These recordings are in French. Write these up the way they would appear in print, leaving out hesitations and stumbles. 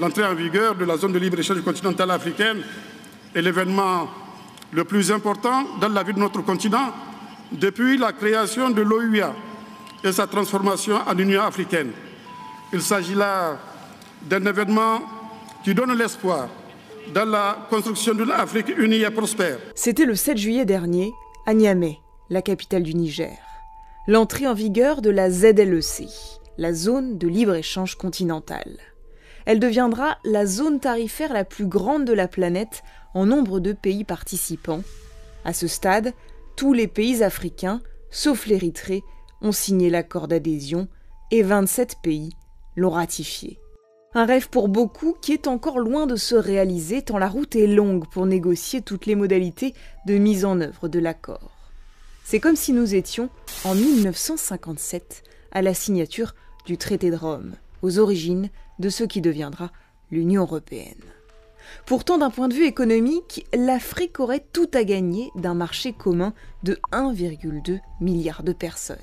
L'entrée en vigueur de la zone de libre-échange continentale africaine est l'événement le plus important dans la vie de notre continent depuis la création de l'OUA et sa transformation en Union africaine. Il s'agit là d'un événement qui donne l'espoir dans la construction d'une Afrique unie et prospère. C'était le 7 juillet dernier, à Niamey, la capitale du Niger. L'entrée en vigueur de la ZLEC, la zone de libre-échange continentale. Elle deviendra la zone tarifaire la plus grande de la planète en nombre de pays participants. À ce stade, tous les pays africains, sauf l'Érythrée, ont signé l'accord d'adhésion et 27 pays l'ont ratifié. Un rêve pour beaucoup qui est encore loin de se réaliser tant la route est longue pour négocier toutes les modalités de mise en œuvre de l'accord. C'est comme si nous étions en 1957 à la signature du traité de Rome, aux origines de ce qui deviendra l'Union européenne. Pourtant, d'un point de vue économique, l'Afrique aurait tout à gagner d'un marché commun de 1,2 milliard de personnes.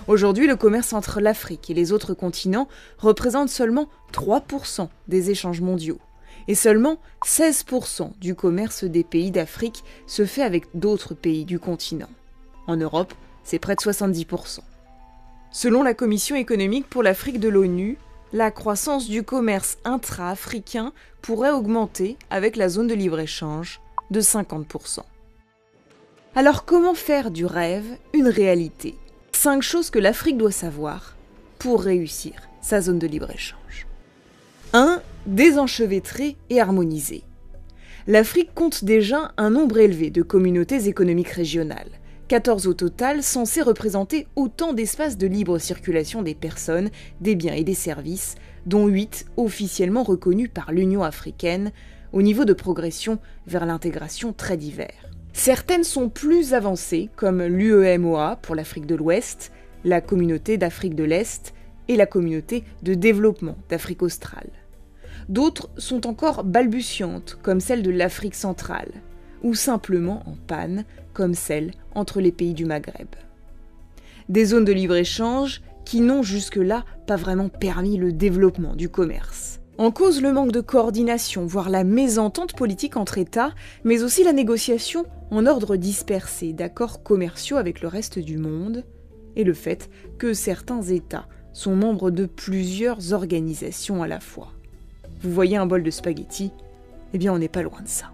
Aujourd'hui, le commerce entre l'Afrique et les autres continents représente seulement 3% des échanges mondiaux. Et seulement 16% du commerce des pays d'Afrique se fait avec d'autres pays du continent. En Europe, c'est près de 70%. Selon la Commission économique pour l'Afrique de l'ONU, la croissance du commerce intra-africain pourrait augmenter avec la zone de libre-échange de 50%. Alors comment faire du rêve une réalité ? 5 choses que l'Afrique doit savoir pour réussir sa zone de libre-échange. 1. Désenchevêtrer et harmoniser. L'Afrique compte déjà un nombre élevé de communautés économiques régionales, 14 au total, censées représenter autant d'espaces de libre circulation des personnes, des biens et des services, dont 8 officiellement reconnus par l'Union africaine, au niveau de progression vers l'intégration très divers. Certaines sont plus avancées, comme l'UEMOA pour l'Afrique de l'Ouest, la Communauté d'Afrique de l'Est et la Communauté de développement d'Afrique australe. D'autres sont encore balbutiantes, comme celle de l'Afrique centrale, ou simplement en panne, comme celle entre les pays du Maghreb. Des zones de libre-échange qui n'ont jusque-là pas vraiment permis le développement du commerce. En cause le manque de coordination, voire la mésentente politique entre États, mais aussi la négociation en ordre dispersé d'accords commerciaux avec le reste du monde, et le fait que certains États sont membres de plusieurs organisations à la fois. Vous voyez un bol de spaghettis ? Eh bien on n'est pas loin de ça.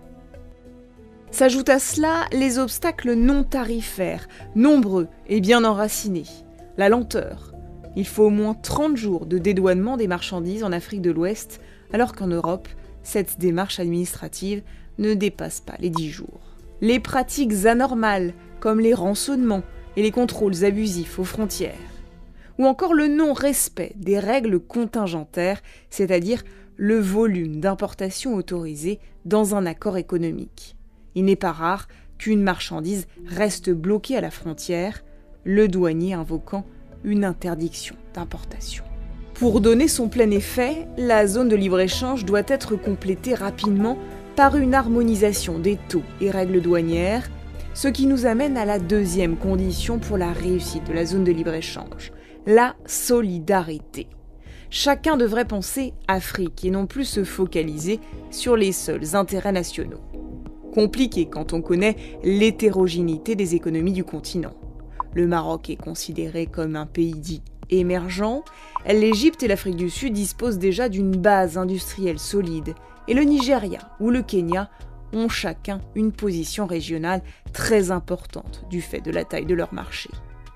S'ajoutent à cela les obstacles non tarifaires, nombreux et bien enracinés. La lenteur. Il faut au moins 30 jours de dédouanement des marchandises en Afrique de l'Ouest, alors qu'en Europe, cette démarche administrative ne dépasse pas les 10 jours. Les pratiques anormales, comme les rançonnements et les contrôles abusifs aux frontières. Ou encore le non-respect des règles contingentaires, c'est-à-dire le volume d'importation autorisé dans un accord économique. Il n'est pas rare qu'une marchandise reste bloquée à la frontière, le douanier invoquant une interdiction d'importation. Pour donner son plein effet, la zone de libre-échange doit être complétée rapidement par une harmonisation des taux et règles douanières, ce qui nous amène à la deuxième condition pour la réussite de la zone de libre-échange, la solidarité. Chacun devrait penser Afrique et non plus se focaliser sur les seuls intérêts nationaux. Compliqué quand on connaît l'hétérogénéité des économies du continent. Le Maroc est considéré comme un pays dit émergent, l'Égypte et l'Afrique du Sud disposent déjà d'une base industrielle solide, et le Nigeria ou le Kenya ont chacun une position régionale très importante du fait de la taille de leur marché.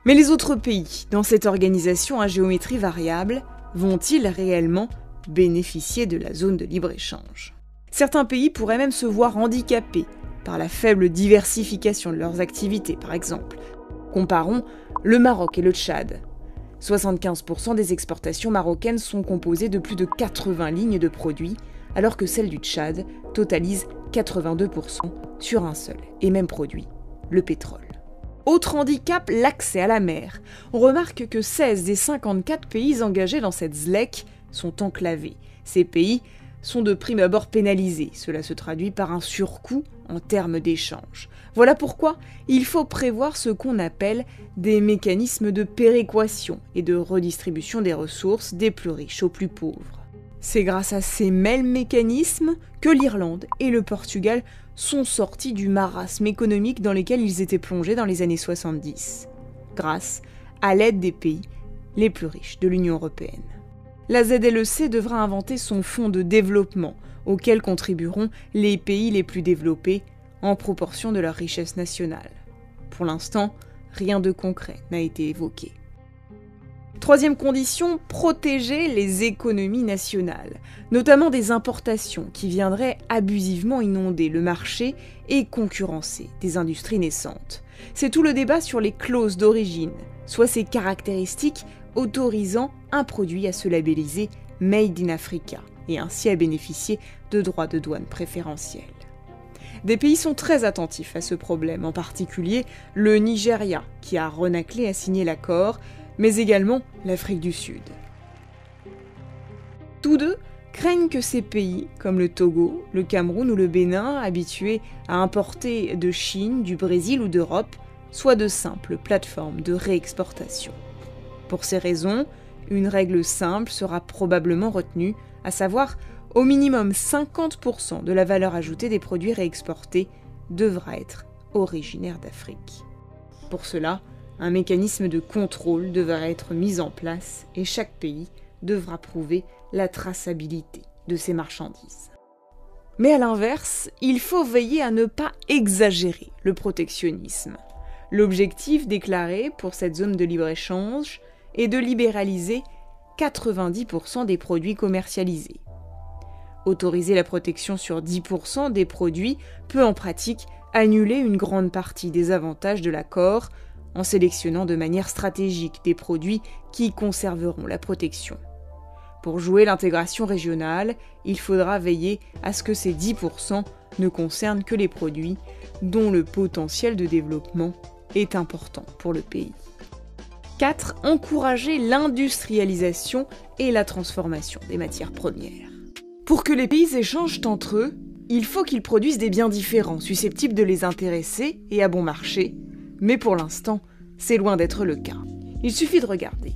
Mais les autres pays, dans cette organisation à géométrie variable, vont-ils réellement bénéficier de la zone de libre-échange ? Certains pays pourraient même se voir handicapés par la faible diversification de leurs activités, par exemple. Comparons le Maroc et le Tchad. 75% des exportations marocaines sont composées de plus de 80 lignes de produits, alors que celles du Tchad totalisent 82% sur un seul et même produit, le pétrole. Autre handicap, l'accès à la mer. On remarque que 16 des 54 pays engagés dans cette ZLEC sont enclavés. Ces pays sont de prime abord pénalisés. Cela se traduit par un surcoût en termes d'échange. Voilà pourquoi il faut prévoir ce qu'on appelle des mécanismes de péréquation et de redistribution des ressources des plus riches aux plus pauvres. C'est grâce à ces mêmes mécanismes que l'Irlande et le Portugal sont sortis du marasme économique dans lequel ils étaient plongés dans les années 70, grâce à l'aide des pays les plus riches de l'Union européenne. La ZLEC devra inventer son fonds de développement, auquel contribueront les pays les plus développés en proportion de leur richesse nationale. Pour l'instant, rien de concret n'a été évoqué. Troisième condition, protéger les économies nationales, notamment des importations qui viendraient abusivement inonder le marché et concurrencer des industries naissantes. C'est tout le débat sur les clauses d'origine, soit ces caractéristiques autorisant un produit à se labelliser « Made in Africa » et ainsi à bénéficier de droits de douane préférentiels. Des pays sont très attentifs à ce problème, en particulier le Nigeria, qui a renâclé à signer l'accord, mais également l'Afrique du Sud. Tous deux craignent que ces pays, comme le Togo, le Cameroun ou le Bénin, habitués à importer de Chine, du Brésil ou d'Europe, soient de simples plateformes de réexportation. Pour ces raisons, une règle simple sera probablement retenue, à savoir au minimum 50% de la valeur ajoutée des produits réexportés devra être originaire d'Afrique. Pour cela, un mécanisme de contrôle devra être mis en place et chaque pays devra prouver la traçabilité de ses marchandises. Mais à l'inverse, il faut veiller à ne pas exagérer le protectionnisme. L'objectif déclaré pour cette zone de libre-échange est de libéraliser 90% des produits commercialisés. Autoriser la protection sur 10% des produits peut en pratique annuler une grande partie des avantages de l'accord en sélectionnant de manière stratégique des produits qui conserveront la protection. Pour jouer l'intégration régionale, il faudra veiller à ce que ces 10% ne concernent que les produits dont le potentiel de développement est important pour le pays. 4. Encourager l'industrialisation et la transformation des matières premières. Pour que les pays échangent entre eux, il faut qu'ils produisent des biens différents, susceptibles de les intéresser et à bon marché, mais pour l'instant, c'est loin d'être le cas. Il suffit de regarder.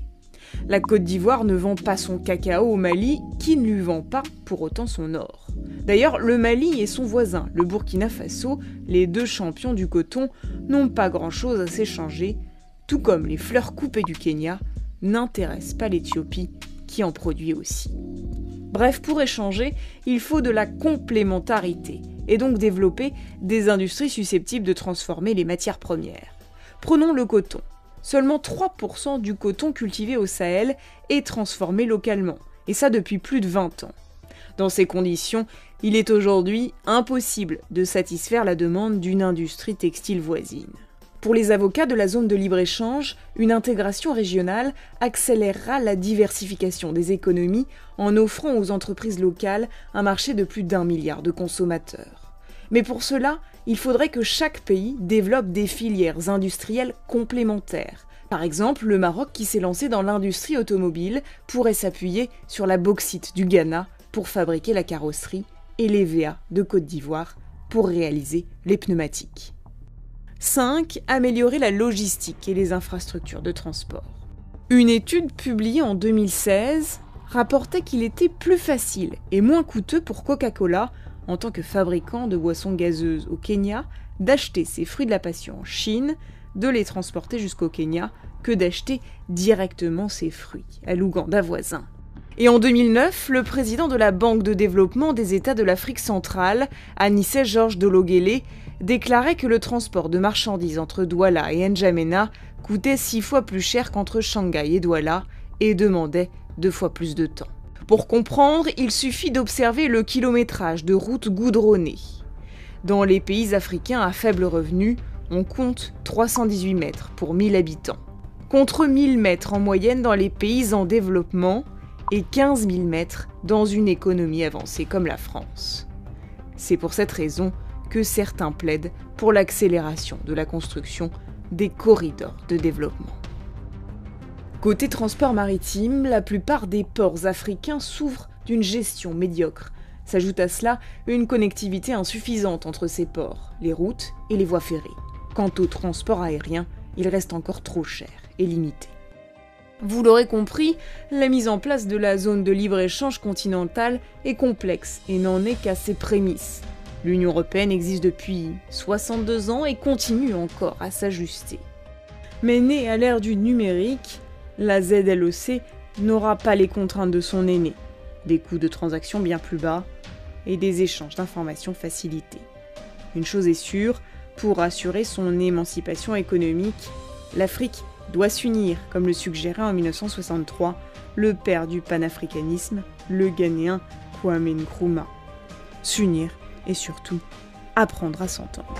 La Côte d'Ivoire ne vend pas son cacao au Mali, qui ne lui vend pas pour autant son or. D'ailleurs, le Mali et son voisin, le Burkina Faso, les deux champions du coton, n'ont pas grand-chose à s'échanger, tout comme les fleurs coupées du Kenya n'intéressent pas l'Éthiopie, qui en produit aussi. Bref, pour échanger, il faut de la complémentarité, et donc développer des industries susceptibles de transformer les matières premières. Prenons le coton. Seulement 3% du coton cultivé au Sahel est transformé localement, et ça depuis plus de 20 ans. Dans ces conditions, il est aujourd'hui impossible de satisfaire la demande d'une industrie textile voisine. Pour les avocats de la zone de libre-échange, une intégration régionale accélérera la diversification des économies en offrant aux entreprises locales un marché de plus d'1 milliard de consommateurs. Mais pour cela, il faudrait que chaque pays développe des filières industrielles complémentaires. Par exemple, le Maroc, qui s'est lancé dans l'industrie automobile, pourrait s'appuyer sur la bauxite du Ghana pour fabriquer la carrosserie et l'EVA de Côte d'Ivoire pour réaliser les pneumatiques. 5. Améliorer la logistique et les infrastructures de transport. Une étude publiée en 2016 rapportait qu'il était plus facile et moins coûteux pour Coca-Cola, en tant que fabricant de boissons gazeuses au Kenya, d'acheter ses fruits de la passion en Chine, de les transporter jusqu'au Kenya, que d'acheter directement ses fruits à l'Ouganda voisin. Et en 2009, le président de la Banque de développement des États de l'Afrique centrale, Anissé Georges Dologele, déclarait que le transport de marchandises entre Douala et N'Djamena coûtait 6 fois plus cher qu'entre Shanghai et Douala et demandait 2 fois plus de temps. Pour comprendre, il suffit d'observer le kilométrage de routes goudronnées. Dans les pays africains à faible revenu, on compte 318 mètres pour 1000 habitants, contre 1000 mètres en moyenne dans les pays en développement et 15 000 mètres dans une économie avancée comme la France. C'est pour cette raison que certains plaident pour l'accélération de la construction des corridors de développement. Côté transport maritime, la plupart des ports africains souffrent d'une gestion médiocre. S'ajoute à cela une connectivité insuffisante entre ces ports, les routes et les voies ferrées. Quant au transport aérien, il reste encore trop cher et limité. Vous l'aurez compris, la mise en place de la zone de libre-échange continentale est complexe et n'en est qu'à ses prémices. L'Union européenne existe depuis 62 ans et continue encore à s'ajuster. Mais née à l'ère du numérique, la ZLEC n'aura pas les contraintes de son aîné, des coûts de transaction bien plus bas et des échanges d'informations facilités. Une chose est sûre, pour assurer son émancipation économique, l'Afrique doit s'unir, comme le suggérait en 1963 le père du panafricanisme, le Ghanéen Kwame Nkrumah. S'unir et surtout apprendre à s'entendre.